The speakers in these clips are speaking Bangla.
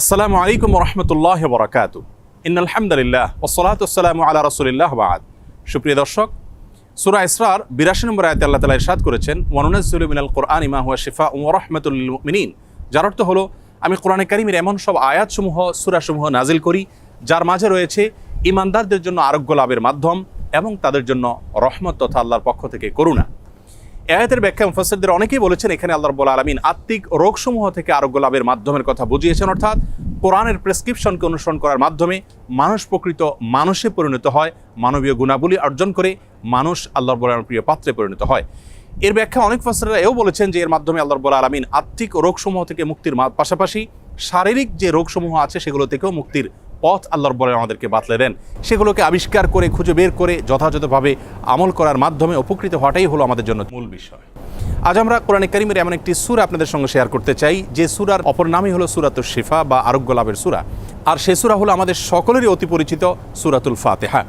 আসসালামু আলাইকুম ওয়া রাহমাতুল্লাহি ওয়া বারাকাতুহু। ইন্নাল হামদুলিল্লাহ ওয়াসসালাতু ওয়াসসালামু আলা রাসূলিল্লাহ ওয়া বা'দ। সুপ্রিয় দর্শক, সূরা ইসরার 82 নম্বর আয়াতে আল্লাহ তাআলা ইরশাদ করেছেন, ওয়া নুনাজ্জিলু মিনাল কুরআনি মা হুয়া শিফাউন ওয়া রাহমাতুল লিল মুমিনিন। যার অর্থ হলো, আমি কোরআনে কারীমের এমন সব আয়াতসমূহ, সূরাসমূহ নাজিল করি যার মাঝে রয়েছে ঈমানদারদের জন্য আরোগ্য লাভের মাধ্যম এবং তাদের জন্য রহমত তথা আল্লাহর পক্ষ থেকে করুণা। আয়াতের ব্যাখ্যা মুফাসসিরদের অনেকেই বলেছেন, এখানে আল্লাহ রাব্বুল আলামিন আত্মিক রোগসমূহ থেকে আরোগ্য লাভের মাধ্যমের কথা বুঝিয়েছেন, অর্থাৎ কোরআনের প্রেসক্রিপশনকে অনুসরণ করার মাধ্যমে মানুষ প্রকৃত মানুষে পরিণত হয়, মানবীয় গুণাবলী অর্জন করে মানুষ আল্লাহ রাব্বুল আলামিনের প্রিয় পাত্রে পরিণত হয়। এর ব্যাখ্যা অনেক মুফাসসিররা এও বলেছেন যে এর মাধ্যমে আল্লাহ রাব্বুল আলামিন আত্মিক রোগসমূহ থেকে মুক্তির পাশাপাশি শারীরিক যে রোগসমূহ আছে সেগুলো থেকেও মুক্তির পথ আল্লাহ রাব্বুল আলামিন আমাদেরকে বাতলে দেন। সেগুলোকে আবিষ্কার করে খুঁজে বের করে যথাযথভাবে আমল করার মাধ্যমে উপকৃত হওয়াটাই হলো আমাদের জন্য মূল বিষয়। আজ আমরা কোরআনে কারীমের এমন একটি সূরা আপনাদের সঙ্গে শেয়ার করতে চাই যে সূরার অপর নামই হলো সূরাতুশ শিফা বা আরোগ্য লাভের সূরা। আর সেই সূরা হলো আমাদের সকলেরই অতি পরিচিত সূরাতুল ফাতিহা।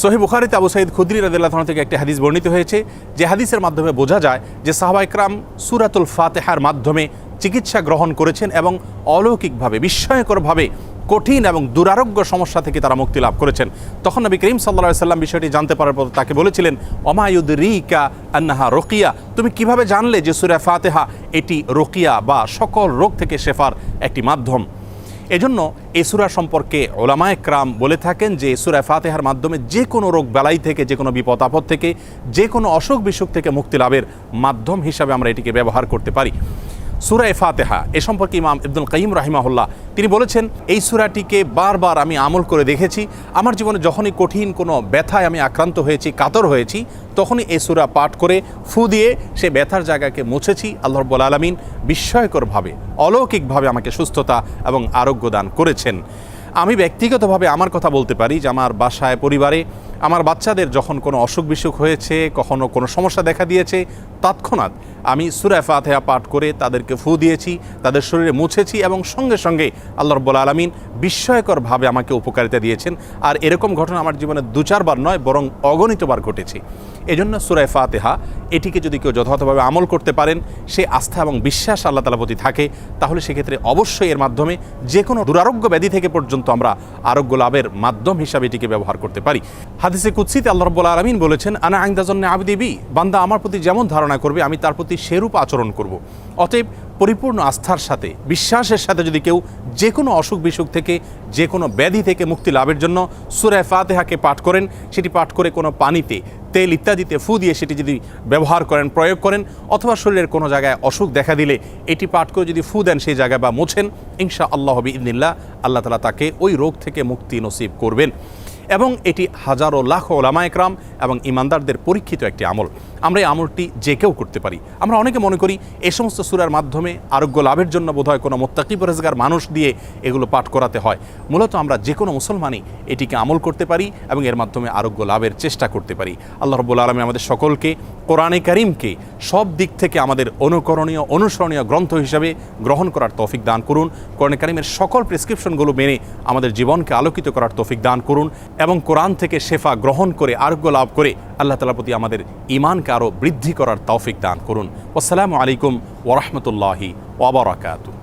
সহিহ বুখারীতে আবু সাঈদ খুদরি রাদিয়াল্লাহু আনহু থেকে একটি হাদিস বর্ণিত হয়েছে, যে হাদিসের মাধ্যমে বোঝা যায় যে সাহাবায়ে কেরাম সূরাতুল ফাতিহার মাধ্যমে চিকিৎসা গ্রহণ করেছেন এবং অলৌকিকভাবে, বিস্ময়করভাবে কঠিন এবং দুরারোগ্য সমস্যা থেকে তারা মুক্তি লাভ করেছেন। তখন নবী করিম সাল্লাল্লাহু আলাইহি সাল্লাম বিষয়টি জানতে পারার পর তাকে বলেছিলেন, ওমা ইউদরিকা আন্নাহা রুকিয়া, তুমি কিভাবে জানলে যে সূরা ফাতিহা এটি রুকিয়া বা সকল রোগ থেকে শেফার একটি মাধ্যম। এজন্য এই সূরা সম্পর্কে উলামায়ে কেরাম বলে থাকেন যে সূরা ফাতিহার মাধ্যমে যে কোনো রোগ বালাই থেকে, যে কোনো বিপদ আপদ থেকে, যে কোনো অসুখ বিসুখ থেকে মুক্তি লাভের মাধ্যম হিসাবে আমরা এটিকে ব্যবহার করতে পারি। সূরা ফাতিহা এ সম্পর্কে ইমাম ইবনুল কাইয়িম রাহিমাহুল্লাহ তিনি বলেছেন, এই সূরাটিকে বারবার আমি আমল করে দেখেছি। আমার জীবনে যখনই কঠিন কোনো ব্যথায় আমি আক্রান্ত হয়েছি, কাতর হয়েছি, তখনই এই সূরা পাঠ করে ফু দিয়ে সে ব্যথার জায়গাকে মুছেছি। আল্লাহ রাব্বুল আলামিন বিস্ময়করভাবে, অলৌকিকভাবে আমাকে সুস্থতা এবং আরোগ্য দান করেছেন। আমি ব্যক্তিগতভাবে আমার কথা বলতে পারি যে আমার বাসায়, পরিবারে আমার বাচ্চাদের যখন কোনো অসুখ বিসুখ হয়েছে, কখনো কোনো সমস্যা দেখা দিয়েছে, তৎক্ষণাৎ আমি সূরা ফাতিহা পাঠ করে তাদেরকে ফু দিয়েছি, তাদের শরীরে মুছেছি এবং সঙ্গে সঙ্গে আল্লাহ রাব্বুল আলামিন বিস্ময়করভাবে আমাকে উপকারিতা দিয়েছেন। আর এরকম ঘটনা আমার জীবনে 2-4 বার নয়, বরং অগণিতবার ঘটেছে। এজন্য সূরা ফাতিহা এটিকে যদি কেউ যথাযথভাবে আমল করতে পারেন, সে আস্থা এবং বিশ্বাস আল্লাহ তাআলার প্রতি থাকে, তাহলে সেক্ষেত্রে অবশ্যই এর মাধ্যমে যে কোনো দুরারোগ্য ব্যাধি থেকে পর্যন্ত আমরা আরোগ্য লাভের মাধ্যম হিসাবে এটিকে ব্যবহার করতে পারি। হাদিসে কুদসিতে আল্লাহ রাব্বুল আলামিন বলেছেন, আনা ইনদা যান্নি আবদি বি, বান্দা আমার প্রতি যেমন ধারণা করবে আমি তার প্রতি সেরূপ আচরণ করব। অতএব পরিপূর্ণ আস্থার সাথে, বিশ্বাসের সাথে যদি কেউ যে কোনো অসুখ বিসুখ থেকে, যে কোনো ব্যাধি থেকে মুক্তি লাভের জন্য সূরা ফাতিহাকে পাঠ করেন, সেটি পাঠ করে কোনো পানিতে, তেল ইত্যাদিতে ফু দিয়ে সেটি যদি ব্যবহার করেন, প্রয়োগ করেন, অথবা শরীরের কোনো জায়গায় অসুখ দেখা দিলে এটি পাঠ করে যদি ফু দেন সেই জায়গায় বা মোছেন, ইনশাআল্লাহ বিইذনিল্লাহ আল্লাহ তাআলা তাকে ওই রোগ থেকে মুক্তি নসিব করবেন। এবং এটি হাজারো লাখো উলামায়ে কেরাম এবং ঈমানদারদের পরীক্ষিত একটি আমল। আমরা এই আমলটি যে কেউ করতে পারি। আমরা অনেকে মনে করি এই সমস্ত সূরার মাধ্যমে আরোগ্য লাভের জন্য বোধহয় কোনো মুত্তাকি পরহেজগার মানুষ দিয়ে এগুলো পাঠ করাতে হয়। মূলত আমরা যে কোনো মুসলমানই এটিকে আমল করতে পারি এবং এর মাধ্যমে আরোগ্য লাভের চেষ্টা করতে পারি। আল্লাহ রাব্বুল আলামিন আমাদের সকলকে কোরআনে কারীমকে সব দিক থেকে আমাদের অনুকরণীয়, অনুসরণীয় গ্রন্থ হিসাবে গ্রহণ করার তৌফিক দান করুন। কোরআনে কারীমের সকল প্রেসক্রিপশনগুলো মেনে আমাদের জীবনকে আলোকিত করার তৌফিক দান করুন এবং কোরআন থেকে শেফা গ্রহণ করে আরোগ্য লাভ করে আল্লাহ তাআলার প্রতি আমাদের ঈমানকে আরও বৃদ্ধি করার তৌফিক দান করুন। আসসালামু আলাইকুম ওয়া রাহমাতুল্লাহি ওয়া বারাকাতুহু।